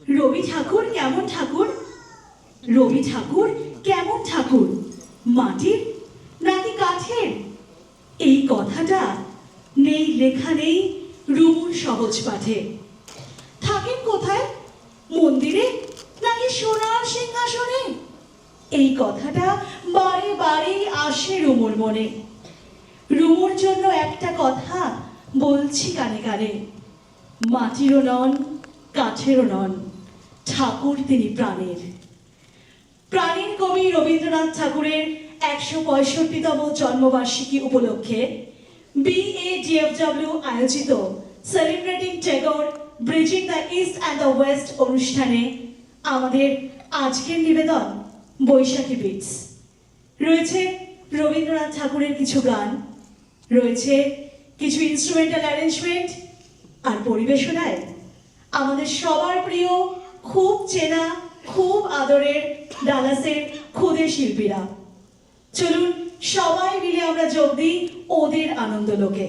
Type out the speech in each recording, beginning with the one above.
রবি ঠাকুর কেমন ঠাকুর? রবি ঠাকুর কেমন ঠাকুর? মাটির নাকি কাঠের? এই কথাটা নেই লেখা নেই রুমুর সহজ পাঠে। থাকেন কোথায়? মন্দিরে নাকি সোনার সিংহাসনে? এই কথাটা বারে বারে আসে রুমুর মনে। রুমুর জন্য একটা কথা বলছি কানে কানে, মাটিরও নন কাঠেরও নন, ঠাকুর তিনি প্রাণের। প্রাণের কবি রবীন্দ্রনাথ ঠাকুরের ১৬৫তম জন্মবার্ষিকী উপলক্ষে BADFW আয়োজিত celebrating Tagore bridging the east and the West অনুষ্ঠানে আমাদের আজকের নিবেদন বৈশাখী বিটস। রয়েছে রবীন্দ্রনাথ ঠাকুরের কিছু গান, রয়েছে কিছু ইনস্ট্রুমেন্টাল অ্যারেঞ্জমেন্ট, আর পরিবেশনায় আমাদের সবার প্রিয়, খুব চেনা, খুব আদরের ডালাসের খুদে শিল্পীরা। চলুন সবাই মিলে আমরা যোগ দিই ওদের আনন্দ লোকে।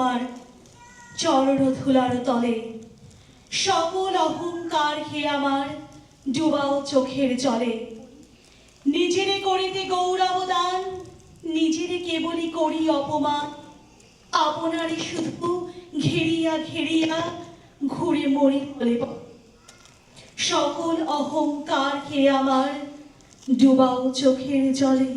তোমার চরণ ধুলার তলে। সকল অহংকার হে আমার ডুবাও চোখের জলে। নিজেরে করিতে গৌরব দান, নিজেরে কেবলই করি অপমান। আপনারই শুধু ঘেরিয়া ঘেরিয়া ঘুরে মরি বলে। সকল অহংকার হে আমার ডুবাও চোখের জলে।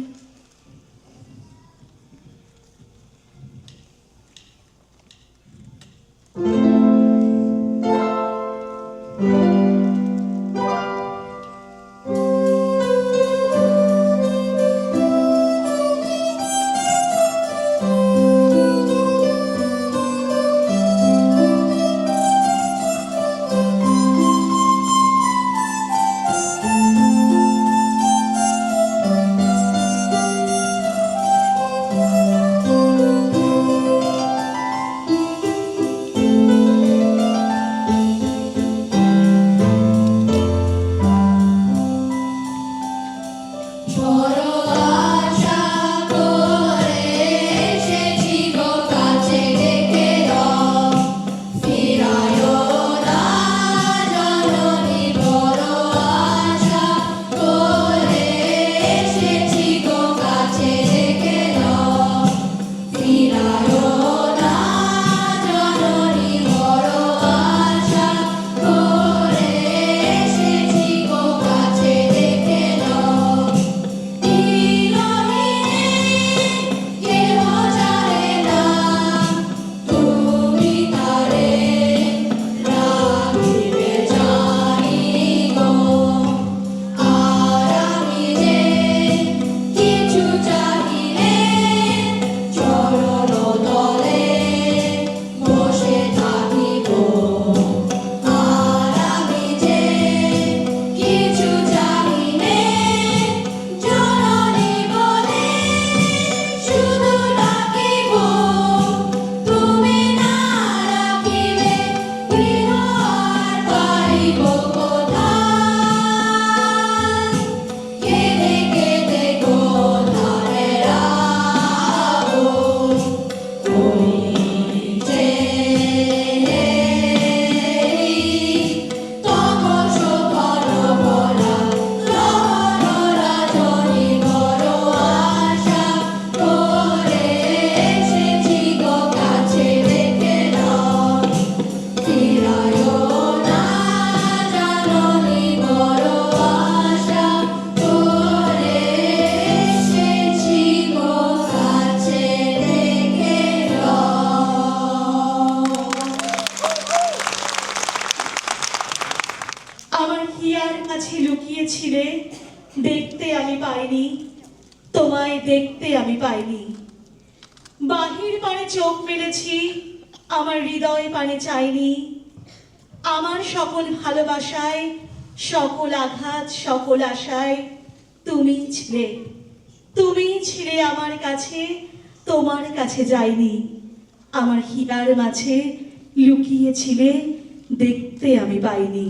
ছিলে, দেখতে আমি পাইনি, তোমায় দেখতে আমি পাইনি। বাহির পানে চোখ মেলেছি, আমার হৃদয় পানে চাইনি। আমার সকল ভালোবাসায়, সকল আঘাত, সকল আশায় তুমি ছিলে, তুমি ছিলে আমার কাছে, তোমার কাছে যাইনি। আমার হীরার মাঝে লুকিয়েছিলে, দেখতে আমি পাইনি।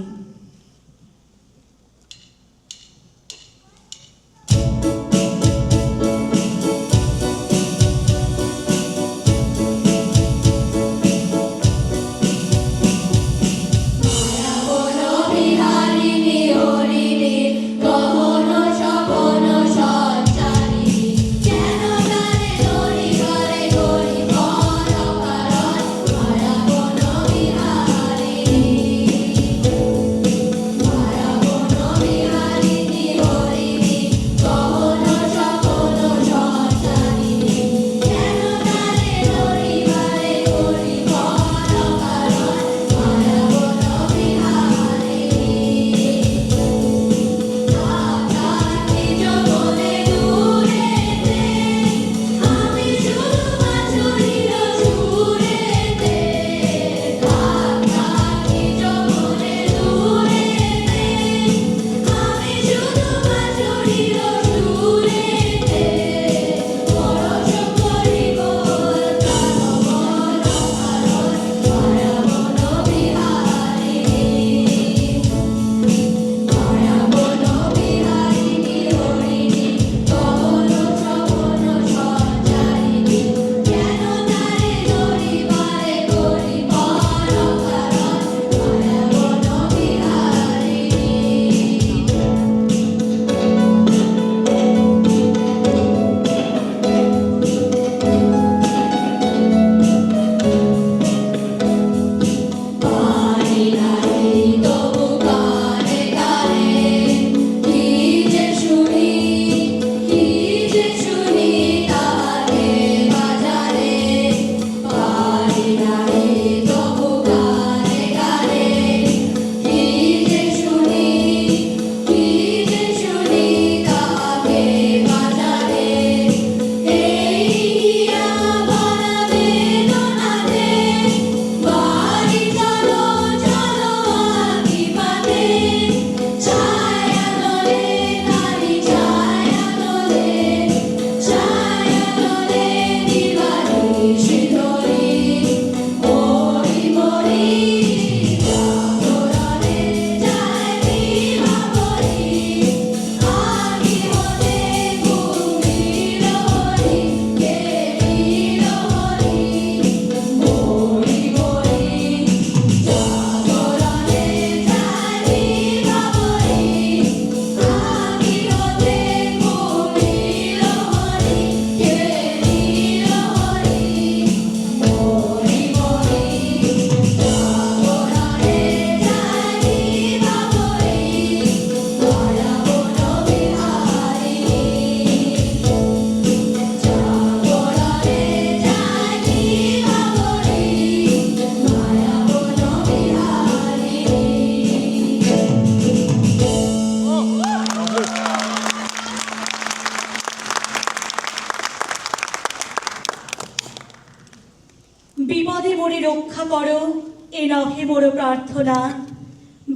নহে মোর প্রার্থনা,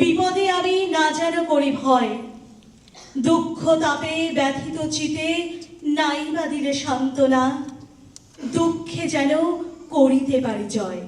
বিপদে আমি না যেন করি ভয়, দুঃখ তাপে ব্যথিত চিতে নাই বা দিলে সান্ত্বনা, দুঃখে যেন করিতে পারি জয়।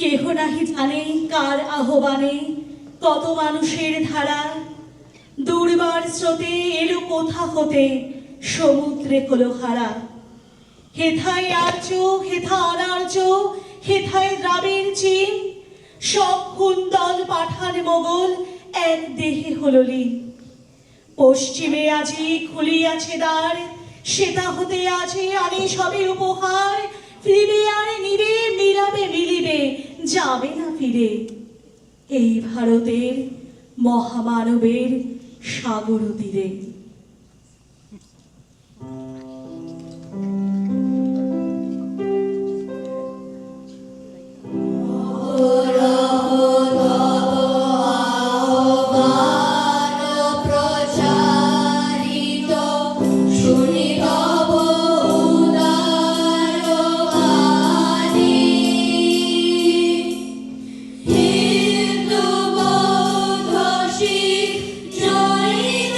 কেহ নাহি জানে কার আহ্বানে কত মানুষের ধারা, দুর্বার স্রোতে এলো কোথা হতে সমুদ্রে হলো হারা। হেথায় আর্য হেথা অনার্য, হেথায় দ্রাবিড় চীন, সব হুন্দল পাঠান মোগল এক দেহে হলো লীন। পশ্চিমে আজি খুলিয়াছে দ্বার, সেটা হতে আছে আনি সবে উপহার, ফিরিবে আর নিবে মিলাবে মিলিবে যাবে না ফিরে, এই ভারতের মহামানবের সাগর তীরে। Hindu, Bauddha, Sikh, Jain,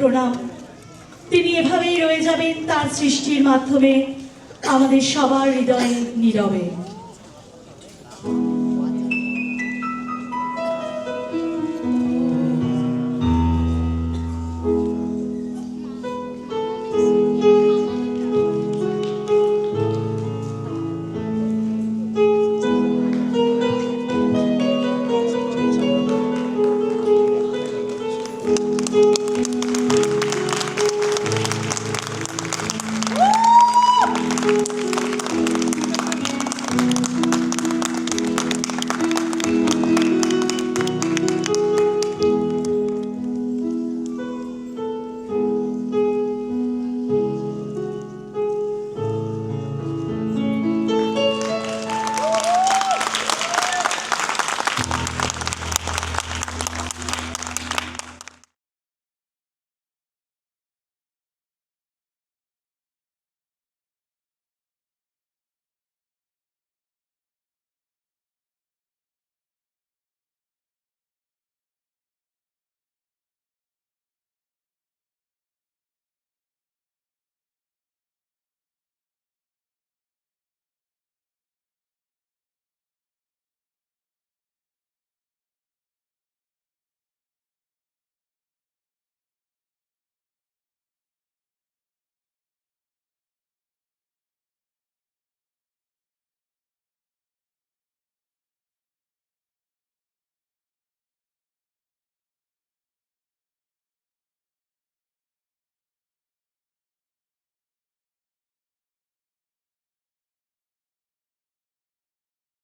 প্রণাম। তিনি এভাবেই রয়ে যাবেন তার সৃষ্টির মাধ্যমে আমাদের সবার হৃদয়ে নীরবে।